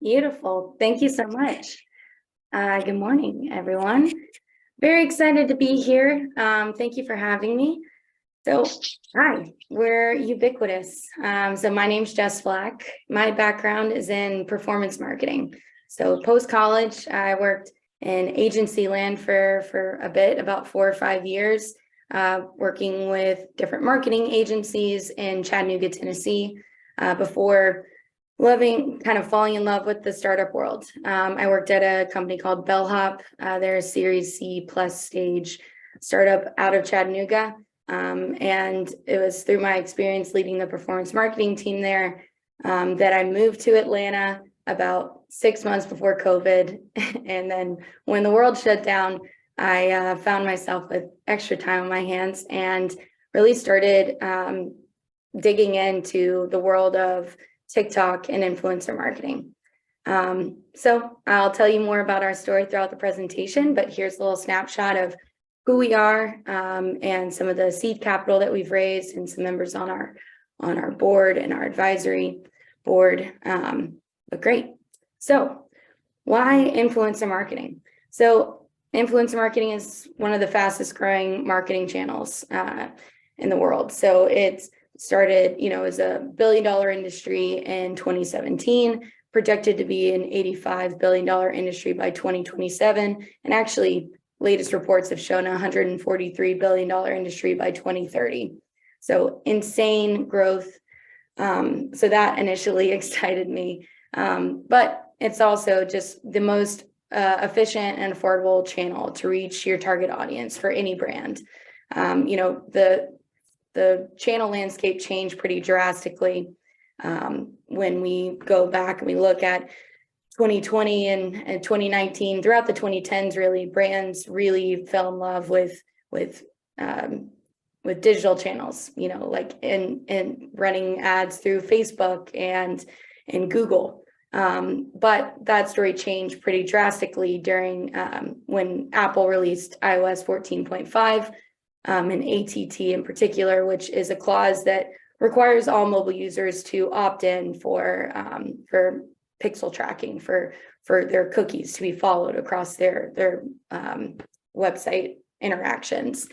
Beautiful. Thank you so much. Good morning, everyone. Very excited to be here. Thank you for having me. So, hi, we're Ubiquitous. So my name's Jess Flack. My background is in performance marketing. So post-college, I worked in agency land for a bit, about 4 or 5 years, working with different marketing agencies in Chattanooga, Tennessee, before falling in love with the startup world. I worked at a company called Bellhop. They're a Series C plus stage startup out of Chattanooga. And it was through my experience leading the performance marketing team there that I moved to Atlanta about 6 months before COVID. And then when the world shut down, I found myself with extra time on my hands and really started digging into the world of TikTok and influencer marketing. So I'll tell you more about our story throughout the presentation, but here's a little snapshot of who we are and some of the seed capital that we've raised and some members on our board and our advisory board. But great. So why influencer marketing? So influencer marketing is one of the fastest growing marketing channels in the world. So it's started, as a $1 billion industry in 2017, projected to be an $85 billion industry by 2027. And actually, latest reports have shown a $143 billion industry by 2030. So insane growth. So that initially excited me. But it's also just the most efficient and affordable channel to reach your target audience for any brand. The channel landscape changed pretty drastically when we go back and we look at 2020 and 2019. Throughout the 2010s, really, brands really fell in love with digital channels. Like in running ads through Facebook and Google. But that story changed pretty drastically during when Apple released iOS 14.5. And ATT in particular, which is a clause that requires all mobile users to opt in for pixel tracking, for their cookies to be followed across their website interactions.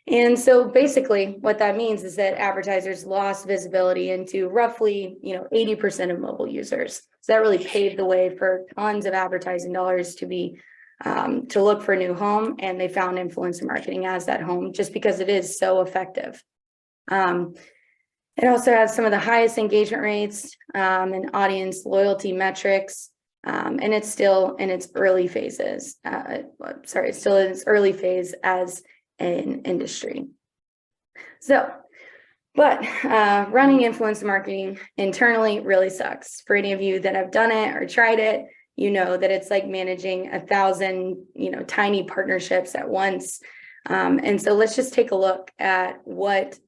And so basically what that means is that advertisers lost visibility into roughly 80% of mobile users. So that really paved the way for tons of advertising dollars to be to look for a new home, and they found influencer marketing as that home just because it is so effective. It also has some of the highest engagement rates and audience loyalty metrics, and it's still in its early phases. It's still in its early phase as an industry. But running influencer marketing internally really sucks. For any of you that have done it or tried it, that it's like managing 1,000, tiny partnerships at once. And so let's just take a look at what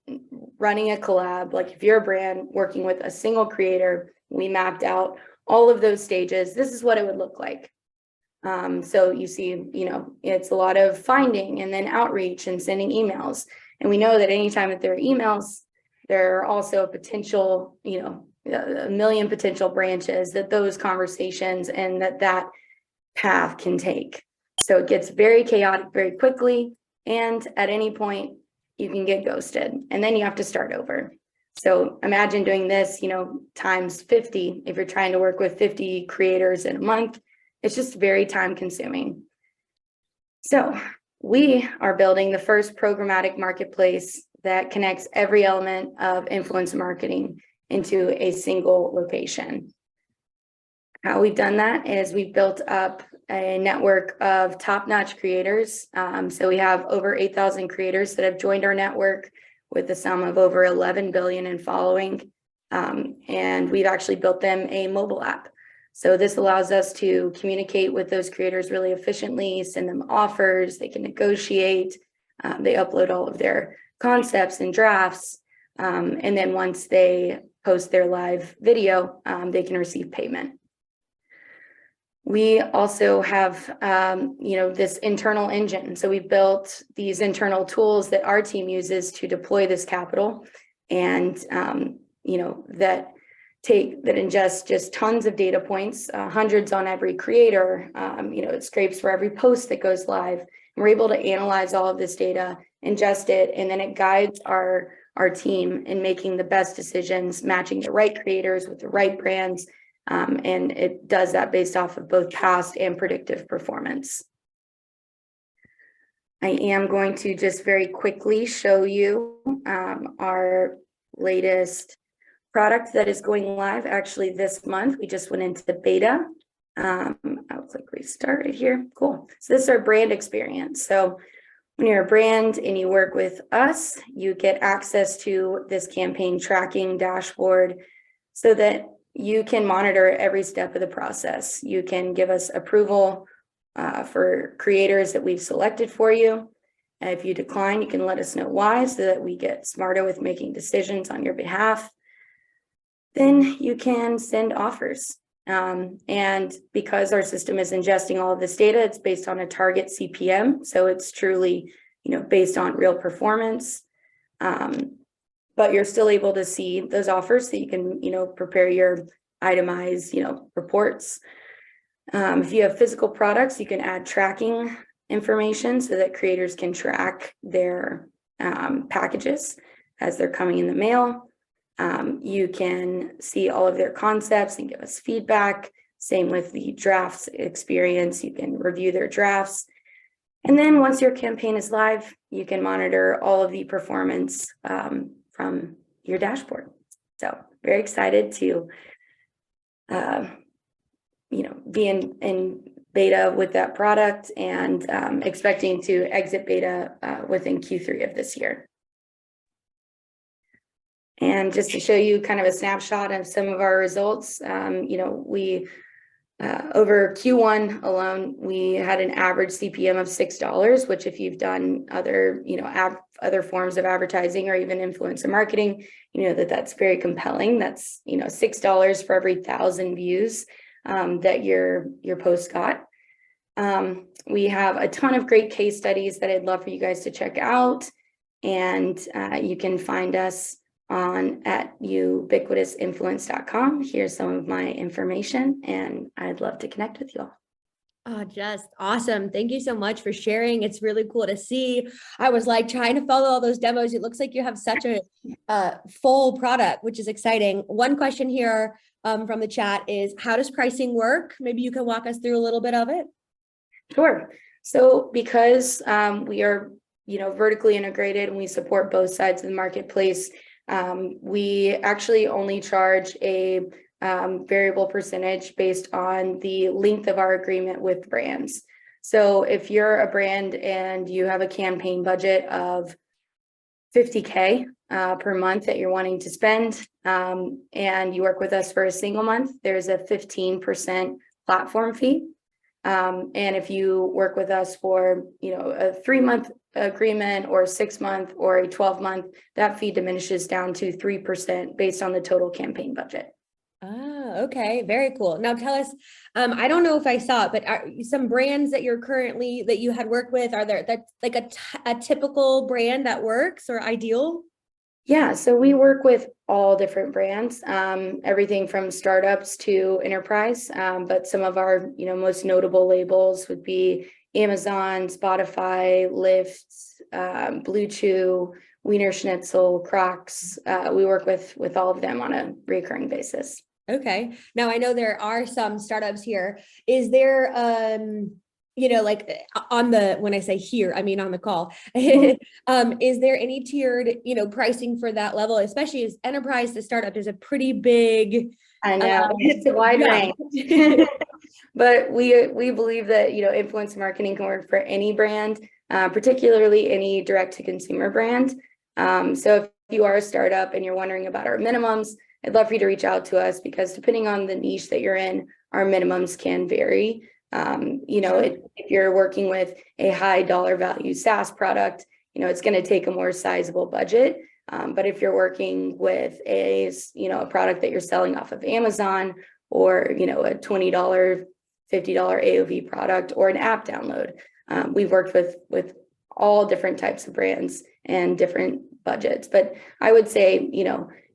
running a collab, like if you're a brand working with a single creator, we mapped out all of those stages. This is what it would look like. So you see, it's a lot of finding and then outreach and sending emails. And we know that anytime that there are emails, there are also a potential, a million potential branches that those conversations and that path can take. So it gets very chaotic very quickly. And at any point you can get ghosted and then you have to start over. So imagine doing this, times 50. If you're trying to work with 50 creators in a month, it's just very time consuming. So we are building the first programmatic marketplace that connects every element of influencer marketing into a single location. How we've done that is we've built up a network of top-notch creators. So we have over 8,000 creators that have joined our network with a sum of over 11 billion in following. And we've actually built them a mobile app. So this allows us to communicate with those creators really efficiently, send them offers, they can negotiate, they upload all of their concepts and drafts. And then once they post their live video, they can receive payment. We also have, this internal engine. So we built these internal tools that our team uses to deploy this capital and, that ingest just tons of data points, hundreds on every creator. It scrapes for every post that goes live. And we're able to analyze all of this data, ingest it, and then it guides our team in making the best decisions, matching the right creators with the right brands. And it does that based off of both past and predictive performance. I am going to just very quickly show you our latest product that is going live actually this month. We just went into the beta. I'll click restart right here. Cool. So this is our brand experience. So when you're a brand and you work with us, you get access to this campaign tracking dashboard so that you can monitor every step of the process. You can give us approval for creators that we've selected for you. And if you decline, you can let us know why so that we get smarter with making decisions on your behalf. Then you can send offers. And because our system is ingesting all of this data, it's based on a target CPM. So it's truly, based on real performance. But you're still able to see those offers so you can, prepare your itemized, reports. If you have physical products, you can add tracking information so that creators can track their packages as they're coming in the mail. You can see all of their concepts and give us feedback. Same with the drafts experience. You can review their drafts. And then once your campaign is live, you can monitor all of the performance from your dashboard. So very excited to, be in beta with that product and expecting to exit beta within Q3 of this year. And just to show you kind of a snapshot of some of our results, we over Q1 alone, we had an average CPM of $6, which if you've done other, other forms of advertising or even influencer marketing, that's very compelling. That's, $6 for every 1,000 views that your post got. We have a ton of great case studies that I'd love for you guys to check out. And you can find us at ubiquitousinfluence.com. Here's some of my information, and I'd love to connect with you all. Oh, just awesome. Thank you so much for sharing. It's really cool to see. I was like trying to follow all those demos. It looks like you have such a full product, which is exciting. One question here from the chat is, how does pricing work? Maybe you can walk us through a little bit of it. Sure. So because we are, vertically integrated and we support both sides of the marketplace, we actually only charge a variable percentage based on the length of our agreement with brands. So if you're a brand and you have a campaign budget of $50K per month that you're wanting to spend, and you work with us for a single month, there's a 15% platform fee. And if you work with us for, a 3-month agreement or a 6-month or a 12-month, that fee diminishes down to 3% based on the total campaign budget. Ah, okay. Very cool. Now tell us, I don't know if I saw it, but are some brands that that you had worked with, are there that's like a typical brand that works or ideal? Yeah, so we work with all different brands, everything from startups to enterprise. But some of our, most notable labels would be Amazon, Spotify, Lyft, Blue Chew, Wiener Schnitzel, Crocs. We work with all of them on a recurring basis. Okay. Now I know there are some startups here. Is there, like when I say here, I mean on the call, is there any tiered, pricing for that level, especially as enterprise to startup is a pretty big. I know it's a wide range, but we believe that, influence marketing can work for any brand, particularly any direct to consumer brand. So if you are a startup and you're wondering about our minimums, I'd love for you to reach out to us because depending on the niche that you're in, our minimums can vary. If you're working with a high dollar value SaaS product, it's going to take a more sizable budget. But if you're working with a product that you're selling off of Amazon or, a $20, $50 AOV product or an app download, we've worked with all different types of brands and different budgets. But I would say,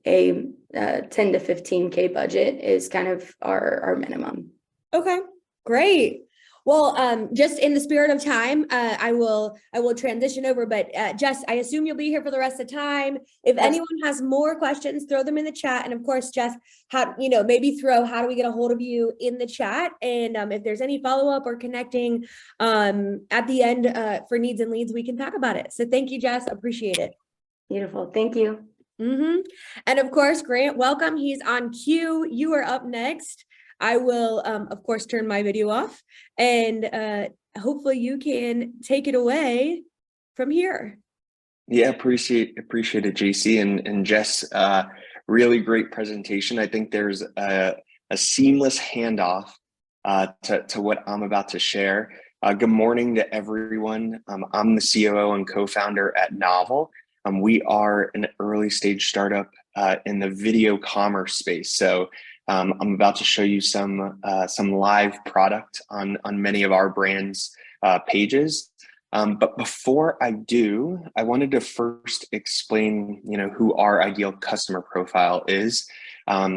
a 10 to 15K budget is kind of our minimum. Okay, great. Well, just in the spirit of time, I will transition over, but Jess, I assume you'll be here for the rest of the time. If anyone has more questions, throw them in the chat. And of course, Jess, maybe throw how do we get a hold of you in the chat? And if there's any follow-up or connecting at the end for needs and leads, we can talk about it. So thank you, Jess. Appreciate it. Beautiful. Thank you. And of course, Grant, welcome. He's on cue. You are up next. I will, of course, turn my video off, and hopefully you can take it away from here. Yeah, appreciate it, JC and Jess. Really great presentation. I think there's a seamless handoff to what I'm about to share. Good morning to everyone. I'm the COO and co-founder at Novel. We are an early stage startup in the video commerce space. So I'm about to show you some live product on many of our brands' pages. But before I do, I wanted to first explain, who our ideal customer profile is.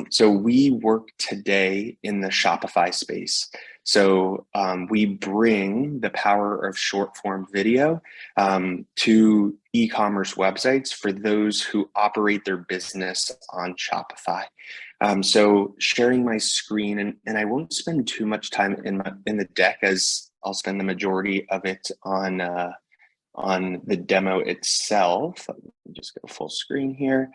So we work today in the Shopify space. So we bring the power of short form video to e-commerce websites for those who operate their business on Shopify. So sharing my screen, and I won't spend too much time in the deck, as I'll spend the majority of it on the demo itself. Let me just go full screen here.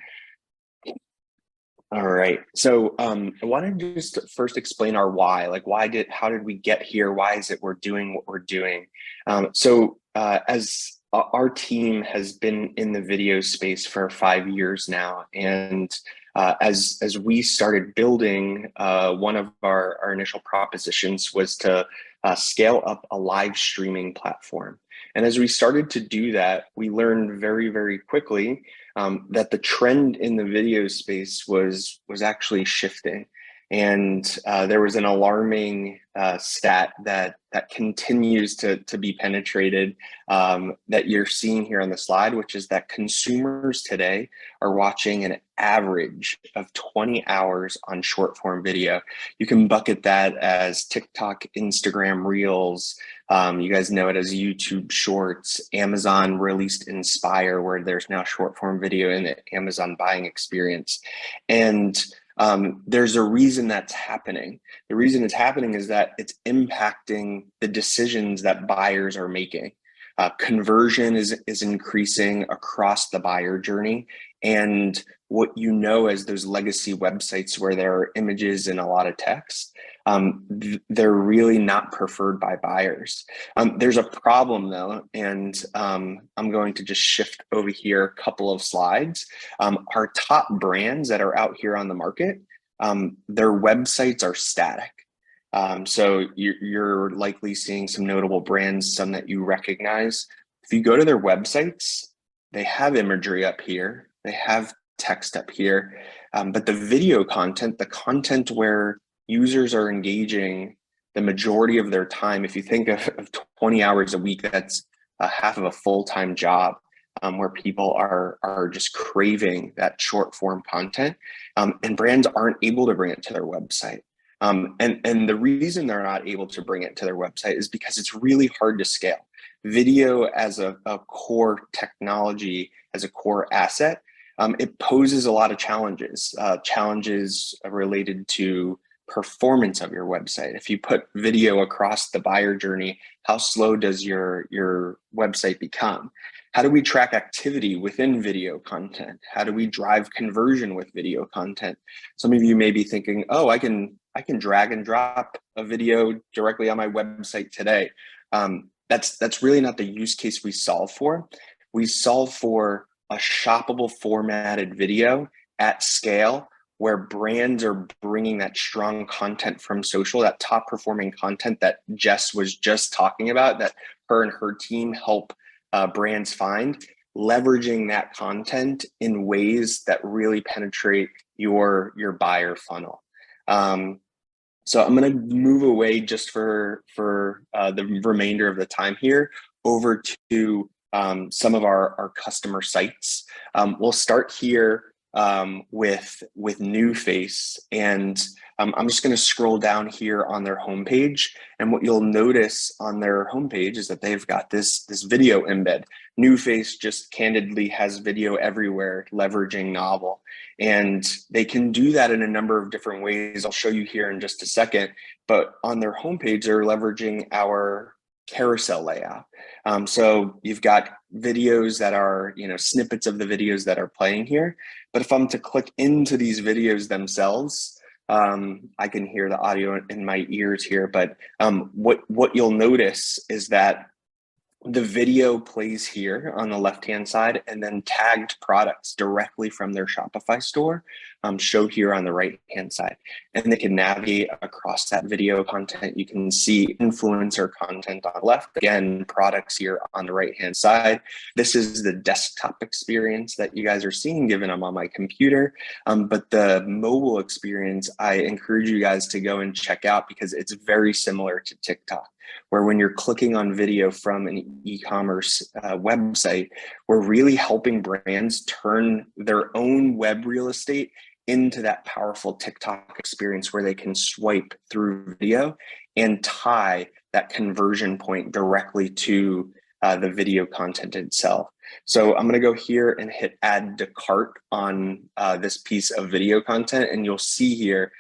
All right. So I wanted to just first explain our why. Like, how did we get here? Why is it we're doing what we're doing? As our team has been in the video space for 5 years now, and as we started building, one of our initial propositions was to scale up a live streaming platform. And as we started to do that, we learned very, very quickly that the trend in the video space was actually shifting. And there was an alarming stat that continues to be penetrated that you're seeing here on the slide, which is that consumers today are watching an average of 20 hours on short form video. You can bucket that as TikTok, Instagram Reels. You guys know it as YouTube Shorts. Amazon released Inspire, where there's now short form video in the Amazon buying experience. And there's a reason that's happening. The reason it's happening is that it's impacting the decisions that buyers are making. Conversion is increasing across the buyer journey. And what you know as those legacy websites where there are images and a lot of text, they're really not preferred by buyers. There's a problem though, and I'm going to just shift over here a couple of slides. Our top brands that are out here on the market, their websites are static. So you're likely seeing some notable brands, some that you recognize. If you go to their websites, they have imagery up here, they have text up here, but the video content, the content where users are engaging the majority of their time, if you think of 20 hours a week, that's half of a full-time job, where people are just craving that short form content, and brands aren't able to bring it to their website. And the reason they're not able to bring it to their website is because it's really hard to scale. Video as a core technology, as a core asset, it poses a lot of challenges related to performance of your website. If you put video across the buyer journey, how slow does your website become? How do we track activity within video content? How do we drive conversion with video content? Some of you may be thinking, oh, I can drag and drop a video directly on my website today. That's really not the use case we solve for. We solve for a shoppable formatted video at scale, where brands are bringing that strong content from social, that top performing content that Jess was just talking about, that her and her team help brands find, leveraging that content in ways that really penetrate your buyer funnel. So I'm going to move away just for the remainder of the time here over to some of our customer sites. We'll start here with New Face, and I'm just going to scroll down here on their homepage, and what you'll notice on their homepage is that they've got this video embed. New Face just candidly has video everywhere, leveraging Novel, and they can do that in a number of different ways. I'll show you here in just a second, but on their homepage, they're leveraging our carousel layout. So you've got videos that are, snippets of the videos that are playing here. But if I'm to click into these videos themselves, I can hear the audio in my ears here. But what you'll notice is that the video plays here on the left-hand side, and then tagged products directly from their Shopify store show here on the right-hand side. And they can navigate across that video content. You can see influencer content on the left, again, products here on the right-hand side. This is the desktop experience that you guys are seeing, given I'm on my computer. But the mobile experience, I encourage you guys to go and check out, because it's very similar to TikTok, where when you're clicking on video from an e-commerce website, we're really helping brands turn their own web real estate into that powerful TikTok experience where they can swipe through video and tie that conversion point directly to the video content itself. So I'm going to go here and hit add to cart on this piece of video content, and you'll see here,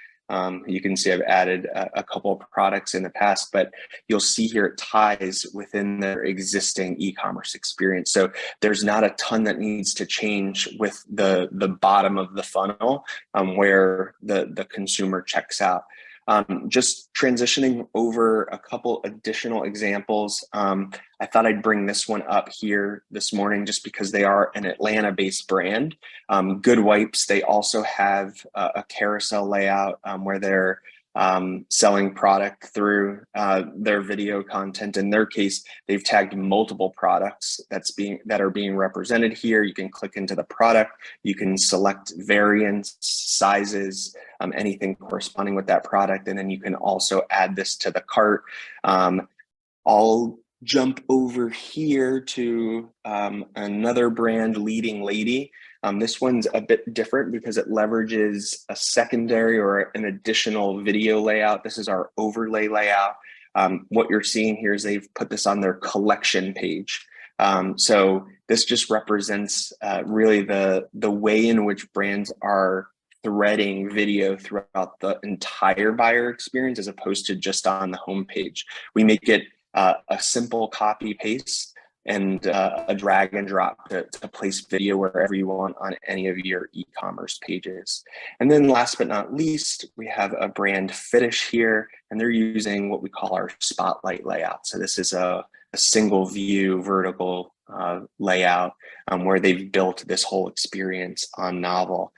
you can see I've added a couple of products in the past, but you'll see here it ties within their existing e-commerce experience. So there's not a ton that needs to change with the bottom of the funnel where the consumer checks out. Just transitioning over a couple additional examples. I thought I'd bring this one up here this morning just because they are an Atlanta-based brand. Good Wipes, they also have a carousel layout where they're selling product through their video content. In their case, they've tagged multiple products that are being represented here. You can click into the product, you can select variants, sizes, anything corresponding with that product, and then you can also add this to the cart. I'll jump over here to another brand, Leading Lady. This one's a bit different because it leverages a secondary or an additional video layout. This is our overlay layout. What you're seeing here is they've put this on their collection page. So this just represents really the way in which brands are threading video throughout the entire buyer experience, as opposed to just on the homepage. We make it a simple copy paste and a drag and drop to place video wherever you want on any of your e-commerce pages. And then last but not least, we have a brand Fitish here, and they're using what we call our spotlight layout. So this is a single view vertical layout where they've built this whole experience on Novel.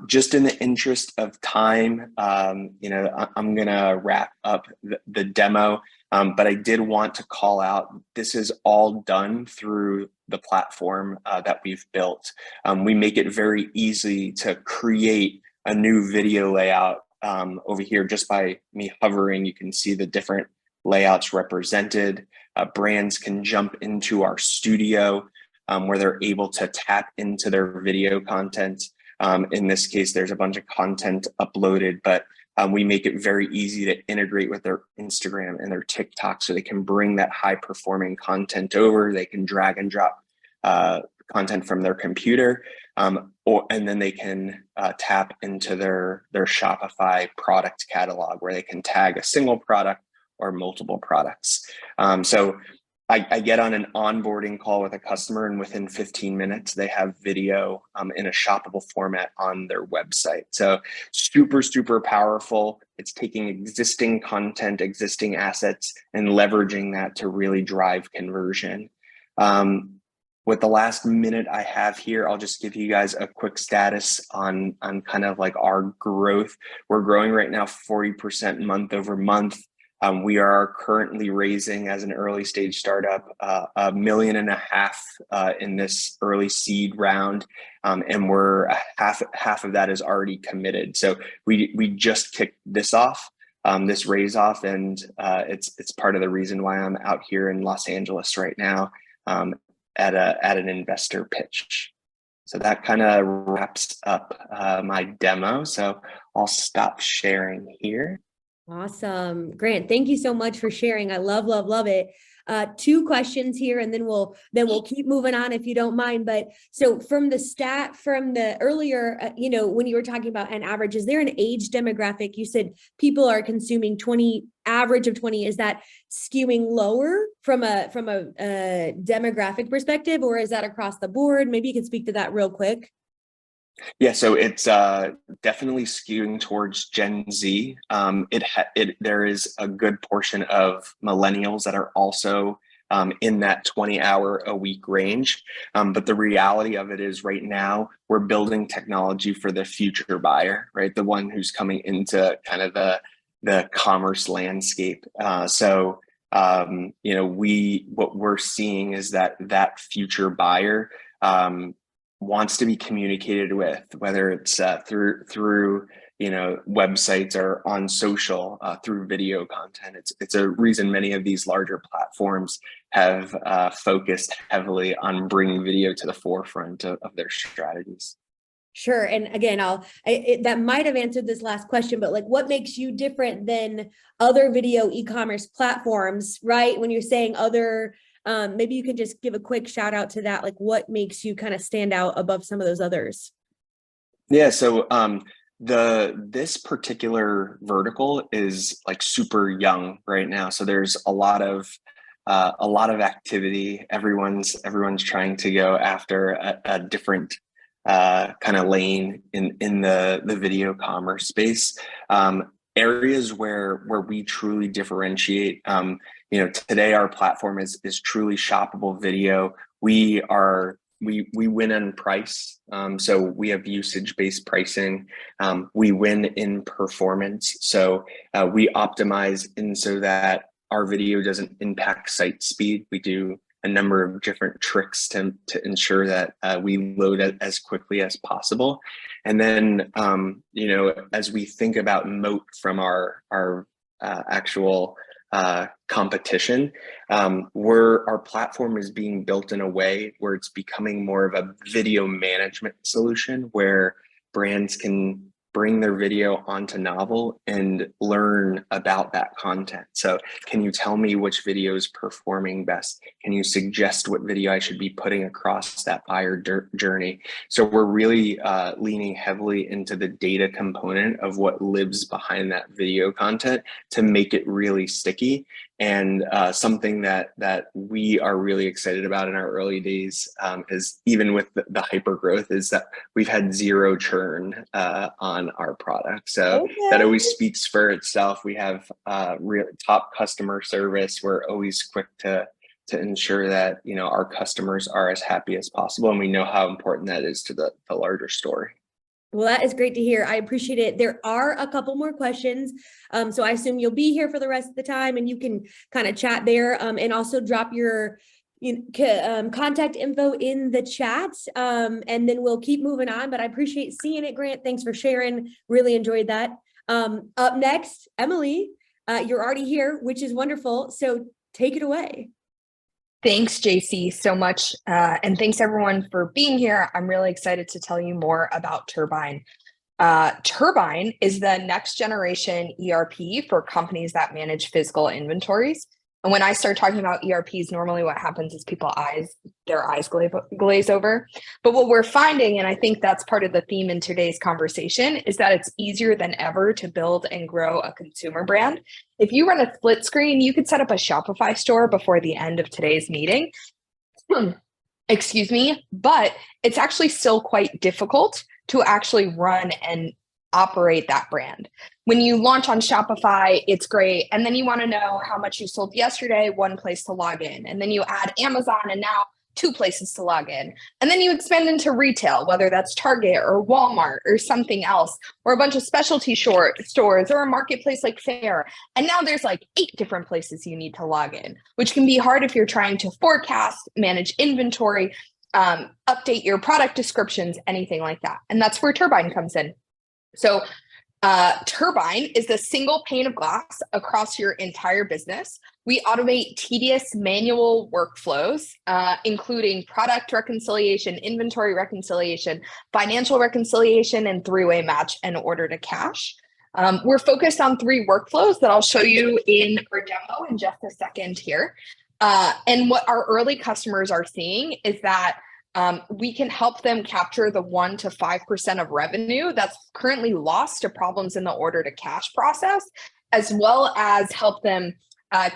Just in the interest of time, I'm going to wrap up the demo, but I did want to call out, this is all done through the platform that we've built. We make it very easy to create a new video layout over here. Just by me hovering, you can see the different layouts represented. Brands can jump into our studio where they're able to tap into their video content. In this case, there's a bunch of content uploaded, but we make it very easy to integrate with their Instagram and their TikTok, so they can bring that high performing content over. They can drag and drop content from their computer, and then they can tap into their Shopify product catalog, where they can tag a single product or multiple products. So I get on an onboarding call with a customer, and within 15 minutes, they have video in a shoppable format on their website. So super, super powerful. It's taking existing content, existing assets, and leveraging that to really drive conversion. With the last minute I have here, I'll just give you guys a quick status on kind of like our growth. We're growing right now 40% month over month. We are currently raising, as an early stage startup, $1.5 million in this early seed round, and we're half of that is already committed. So we just kicked this off, this raise off, and it's part of the reason why I'm out here in Los Angeles right now at an investor pitch. So that kind of wraps up my demo. So I'll stop sharing here. Awesome. Grant, thank you so much for sharing. I love, love, love it. Two questions here, and then we'll keep moving on if you don't mind. But so from the earlier, when you were talking about an average, is there an age demographic? You said people are consuming 20, average of 20. Is that skewing lower from a demographic perspective, or is that across the board? Maybe you could speak to that real quick. Yeah, so it's definitely skewing towards Gen Z. There is a good portion of millennials that are also in that 20-hour a week range. But the reality of it is right now we're building technology for the future buyer, right? The one who's coming into kind of the commerce landscape. What we're seeing is that future buyer wants to be communicated with, whether it's through websites or on social, through video content. It's a reason many of these larger platforms have focused heavily on bringing video to the forefront of their strategies. Sure. And again, that might have answered this last question, but like, what makes you different than other video e-commerce platforms, right? When you're saying other, maybe you can just give a quick shout out to that. Like, what makes you kind of stand out above some of those others? Yeah. So this particular vertical is like super young right now. So there's a lot of activity. Everyone's trying to go after a different kind of lane in the video commerce space. Areas where we truly differentiate. Today our platform is truly shoppable video. We win on price. So we have usage-based pricing. We win in performance. So we optimize in so that our video doesn't impact site speed. We do a number of different tricks to ensure that we load it as quickly as possible. And then, as we think about moat from our actual competition, our platform is being built in a way where it's becoming more of a video management solution where brands can bring their video onto Novel and learn about that content. So can you tell me which video is performing best? Can you suggest what video I should be putting across that buyer journey? So we're really leaning heavily into the data component of what lives behind that video content to make it really sticky. And something that we are really excited about in our early days is even with the hyper growth is that we've had zero churn on our product. So that always speaks for itself. We have real top customer service. We're always quick to ensure that our customers are as happy as possible, and we know how important that is to the larger story. Well, that is great to hear. I appreciate it. There are a couple more questions. So I assume you'll be here for the rest of the time and you can kind of chat there and also drop your contact info in the chat. And then we'll keep moving on, but I appreciate seeing it, Grant. Thanks for sharing. Really enjoyed that. Up next, Emily, you're already here, which is wonderful. So take it away. Thanks, JC, so much. And thanks everyone for being here. I'm really excited to tell you more about Turbine. Turbine is the next generation ERP for companies that manage physical inventories. And when I start talking about ERPs, normally what happens is their eyes glaze over. But what we're finding, and I think that's part of the theme in today's conversation, is that it's easier than ever to build and grow a consumer brand. If you run a split screen, you could set up a Shopify store before the end of today's meeting. Excuse me, but it's actually still quite difficult to actually run and operate that brand. When you launch on Shopify, it's great. And then you want to know how much you sold yesterday, one place to log in. And then you add Amazon and now 2 places to log in. And then you expand into retail, whether that's Target or Walmart or something else, or a bunch of specialty stores or a marketplace like Faire. And now there's like 8 different places you need to log in, which can be hard if you're trying to forecast, manage inventory, update your product descriptions, anything like that. And that's where Turbine comes in. So Turbine is the single pane of glass across your entire business. We automate tedious manual workflows, including product reconciliation, inventory reconciliation, financial reconciliation, and three-way match and order to cash. We're focused on 3 workflows that I'll show you in our demo in just a second here. And what our early customers are seeing is that we can help them capture the 1 to 5% of revenue that's currently lost to problems in the order to cash process, as well as help them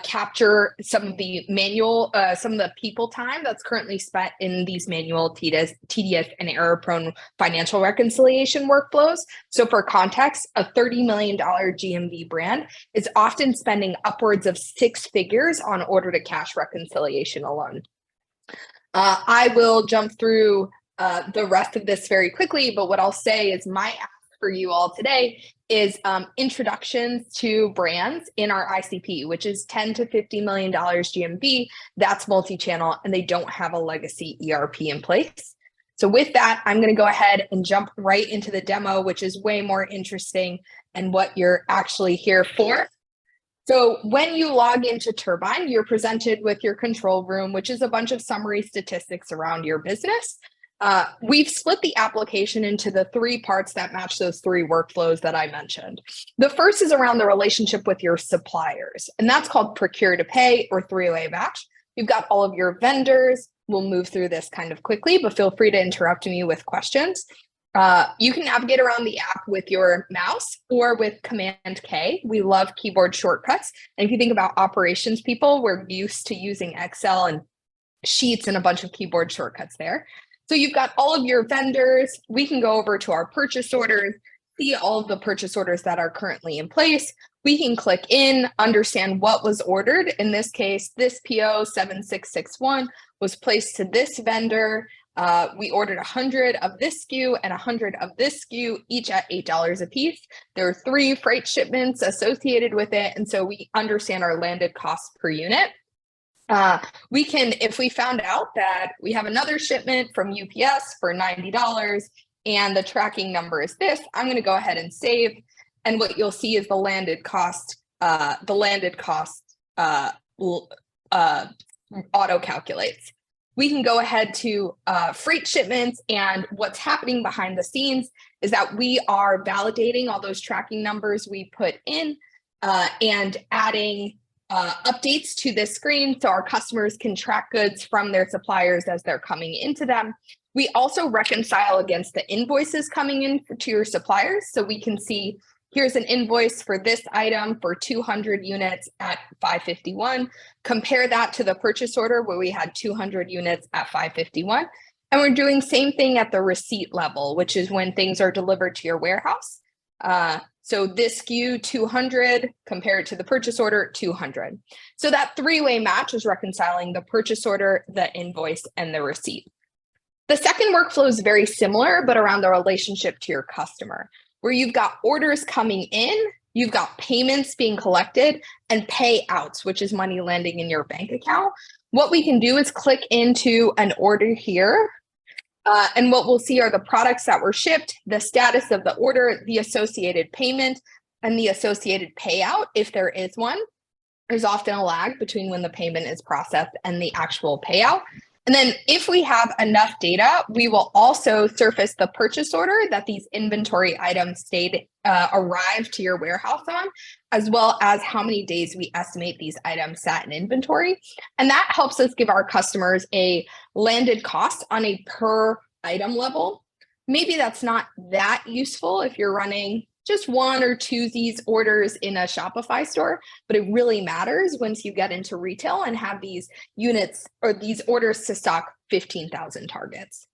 capture some of the manual, some of the people time that's currently spent in these manual, tedious and error-prone financial reconciliation workflows. So for context, a $30 million GMV brand is often spending upwards of 6 figures on order to cash reconciliation alone. I will jump through the rest of this very quickly, but what I'll say is my ask for you all today is introductions to brands in our ICP, which is $10 to $50 million GMV. That's multi-channel, and they don't have a legacy ERP in place. So with that, I'm going to go ahead and jump right into the demo, which is way more interesting and what you're actually here for. So when you log into Turbine, you're presented with your control room, which is a bunch of summary statistics around your business. We've split the application into the 3 parts that match those 3 workflows that I mentioned. The first is around the relationship with your suppliers, and that's called procure to pay or three-way match. You've got all of your vendors. We'll move through this kind of quickly, but feel free to interrupt me with questions. You can navigate around the app with your mouse or with Command K. We love keyboard shortcuts. And if you think about operations people, we're used to using Excel and Sheets and a bunch of keyboard shortcuts there. So you've got all of your vendors. We can go over to our purchase orders, see all of the purchase orders that are currently in place. We can click in, understand what was ordered. In this case, this PO 7661 was placed to this vendor. We ordered 100 of this SKU and 100 of this SKU, each at $8 a piece. There are 3 freight shipments associated with it, and so we understand our landed cost per unit. We can, if we found out that we have another shipment from UPS for $90 and the tracking number is this, I'm going to go ahead and save. And what you'll see is the landed cost auto calculates. We can go ahead to freight shipments, and what's happening behind the scenes is that we are validating all those tracking numbers we put in and adding updates to this screen so our customers can track goods from their suppliers as they're coming into them. We also reconcile against the invoices coming in to your suppliers, so we can see here's an invoice for this item for 200 units at $551. Compare that to the purchase order where we had 200 units at $551. And we're doing same thing at the receipt level, which is when things are delivered to your warehouse. So this SKU 200 compared to the purchase order 200. So that 3-way match is reconciling the purchase order, the invoice, and the receipt. The second workflow is very similar, but around the relationship to your customer, where you've got orders coming in, you've got payments being collected, and payouts, which is money landing in your bank account. What we can do is click into an order here, and what we'll see are the products that were shipped, the status of the order, the associated payment, and the associated payout, if there is one. There's often a lag between when the payment is processed and the actual payout. And then if we have enough data, we will also surface the purchase order that these inventory items arrived to your warehouse on, as well as how many days we estimate these items sat in inventory. And that helps us give our customers a landed cost on a per item level. Maybe that's not that useful if you're running just 1 or 2 these orders in a Shopify store, but it really matters once you get into retail and have these units or these orders to stock 15,000 targets.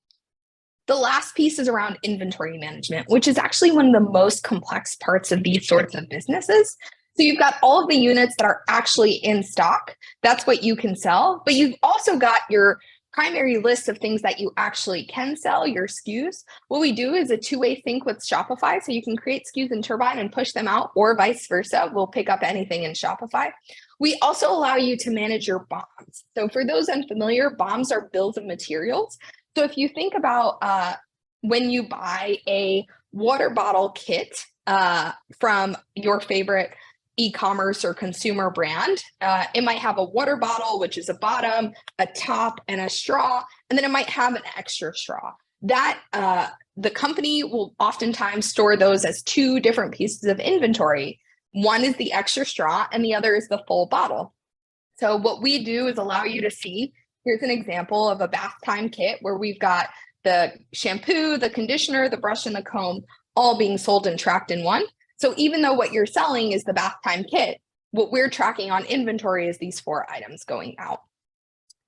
The last piece is around inventory management, which is actually one of the most complex parts of these sorts of businesses. So you've got all of the units that are actually in stock. That's what you can sell, but you've also got your primary list of things that you actually can sell, your SKUs. What we do is a 2-way sync with Shopify. So you can create SKUs in Turbine and push them out, or vice versa. We'll pick up anything in Shopify. We also allow you to manage your BOMs. So for those unfamiliar, BOMs are bills of materials. So if you think about when you buy a water bottle kit from your favorite e-commerce or consumer brand. It might have a water bottle, which is a bottom, a top, and a straw, and then it might have an extra straw. That the company will oftentimes store those as two different pieces of inventory. One is the extra straw, and the other is the full bottle. So what we do is allow you to see, here's an example of a bath time kit where we've got the shampoo, the conditioner, the brush, and the comb all being sold and tracked in one. So even though what you're selling is the bath time kit, what we're tracking on inventory is these 4 items going out.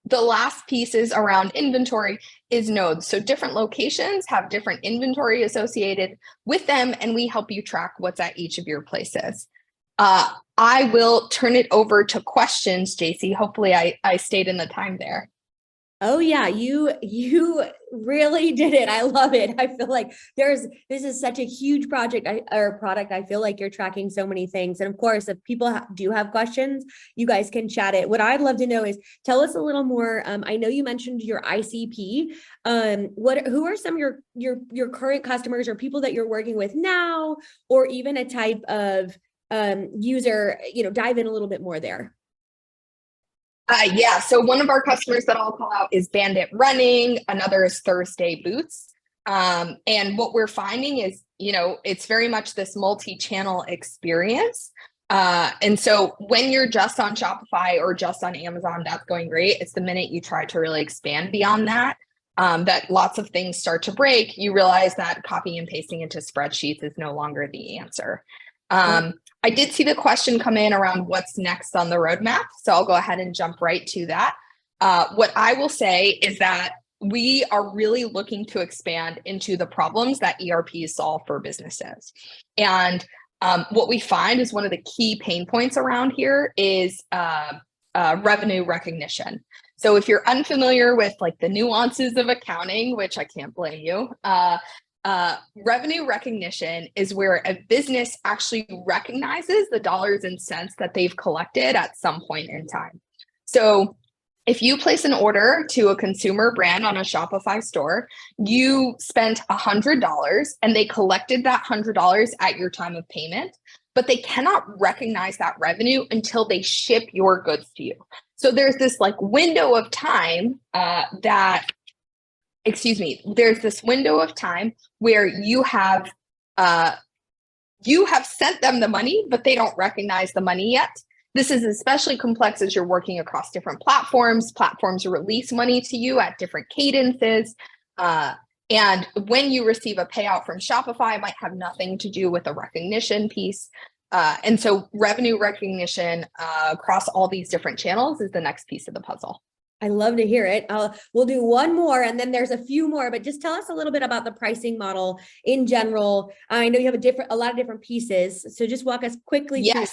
The last piece is around inventory is nodes. So different locations have different inventory associated with them, and we help you track what's at each of your places. I will turn it over to questions, JC. Hopefully I stayed in the time there. Oh yeah, you really did it. I love it. I feel like this is such a huge project or product. I feel like you're tracking so many things. And of course, if people do have questions, you guys can chat it. What I'd love to know is tell us a little more. I know you mentioned your ICP. Who are some of your current customers or people that you're working with now, or even a type of user, dive in a little bit more there. Yeah, so one of our customers that I'll call out is Bandit Running. Another is Thursday Boots. And what we're finding is, it's very much this multi-channel experience. And so when you're just on Shopify or just on Amazon, that's going great. It's the minute you try to really expand beyond that, that lots of things start to break. You realize that copying and pasting into spreadsheets is no longer the answer. I did see the question come in around what's next on the roadmap, so I'll go ahead and jump right to that. What I will say is that we are really looking to expand into the problems that ERPs solve for businesses. And what we find is one of the key pain points around here is revenue recognition. So if you're unfamiliar with like the nuances of accounting, which I can't blame you, revenue recognition is where a business actually recognizes the dollars and cents that they've collected at some point in time. So if you place an order to a consumer brand on a Shopify store, you spent $100 and they collected that $100 at your time of payment, but they cannot recognize that revenue until they ship your goods to you. So there's this like window of time there's this window of time where you have sent them the money, but they don't recognize the money yet. This is especially complex as you're working across different platforms. Platforms release money to you at different cadences. And when you receive a payout from Shopify, it might have nothing to do with a recognition piece. And so revenue recognition across all these different channels is the next piece of the puzzle. I love to hear it. We'll do one more and then there's a few more, but just tell us a little bit about the pricing model in general. I know you have a lot of different pieces. So just walk us quickly through.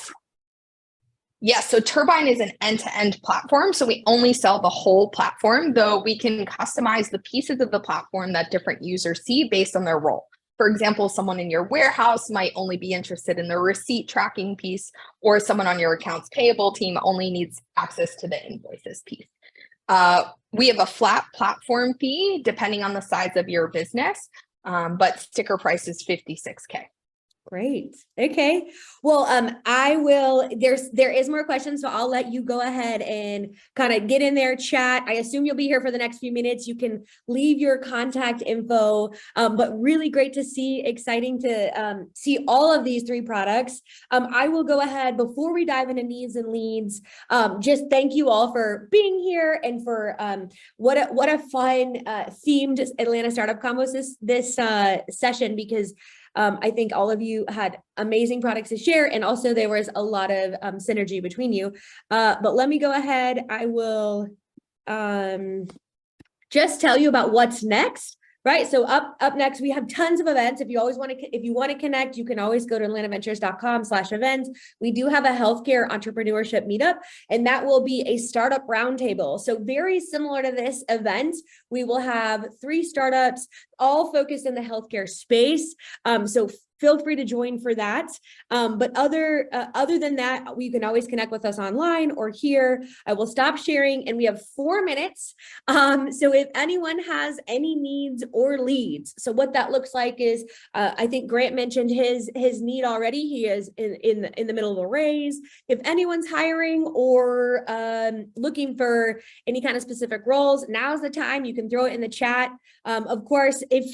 Yes. So Turbine is an end-to-end platform. So we only sell the whole platform, though we can customize the pieces of the platform that different users see based on their role. For example, someone in your warehouse might only be interested in the receipt tracking piece, or someone on your accounts payable team only needs access to the invoices piece. We have a flat platform fee depending on the size of your business, but sticker price is $56K. Great. Okay. Well, there is more questions, so I'll let you go ahead and kind of get in there, chat. I assume you'll be here for the next few minutes. You can leave your contact info, but really great to see, exciting to see all of these 3 products. I will go ahead before we dive into needs and leads. Just thank you all for being here and for what a fun themed Atlanta Startup Convos this session, because I think all of you had amazing products to share, and also there was a lot of synergy between you. But let me go ahead. I will just tell you about what's next. Right. So up next, we have tons of events. If you want to connect, you can always go to atlantiventures.com/events. We do have a healthcare entrepreneurship meetup, and that will be a startup roundtable. So very similar to this event, we will have 3 startups all focused in the healthcare space. So feel free to join for that. But other than that, you can always connect with us online or here. I will stop sharing, and we have 4 minutes. So if anyone has any needs or leads, so what that looks like is, I think Grant mentioned his need already. He is in the middle of a raise. If anyone's hiring or looking for any kind of specific roles, now's the time. You can throw it in the chat. Of course, if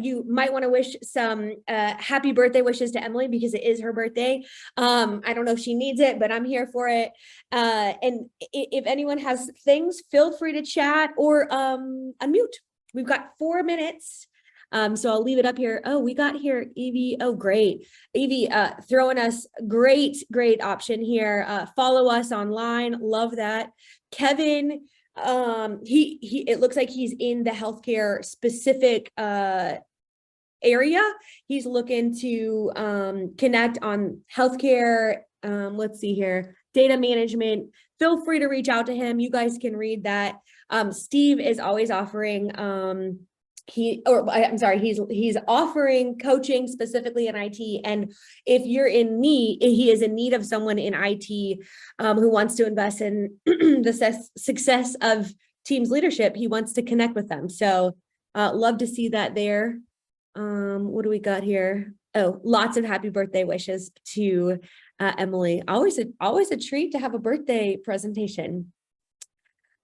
you might want to wish some happy birthday wishes to Emily because it is her birthday. I don't know if she needs it, but I'm here for it. And if anyone has things, feel free to chat or unmute. We've got 4 minutes. So I'll leave it up here. Oh, we got here Evie. Oh, great. Evie, throwing us great option here. Follow us online. Love that. Kevin, it looks like he's in the healthcare specific area. He's looking to connect on healthcare. Let's see here. Data management. Feel free to reach out to him. You guys can read that. Steve is always offering he's offering coaching specifically in IT. And if you're in need, he is in need of someone in IT who wants to invest in the success of team's leadership. He wants to connect with them. So love to see that there. What do we got here? Oh, lots of happy birthday wishes to Emily. Always a treat to have a birthday presentation.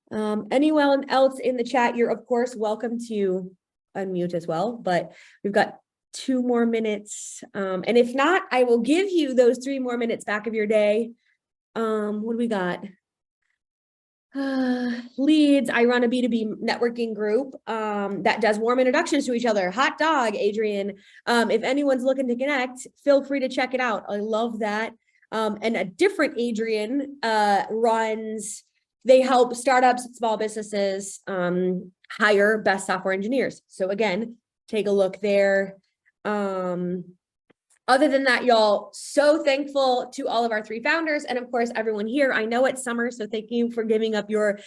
Anyone else in the chat, you're of course welcome to unmute as well, but we've got 2 more minutes. And if not, I will give you those 3 more minutes back of your day. What do we got? Leads. I run a B2B networking group that does warm introductions to each other. Hot dog, Adrian. If anyone's looking to connect, feel free to check it out. I love that. And a different Adrian they help startups, small businesses hire best software engineers. So again, take a look there. Other than that, y'all, so thankful to all of our 3 founders and of course, everyone here. I know it's summer, so thank you for giving up your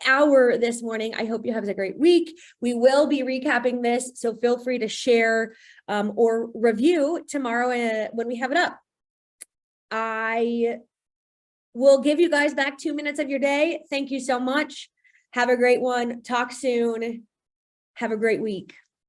hour this morning. I hope you have a great week. We will be recapping this, so feel free to share or review tomorrow when we have it up. I will give you guys back 2 minutes of your day. Thank you so much. Have a great one. Talk soon. Have a great week.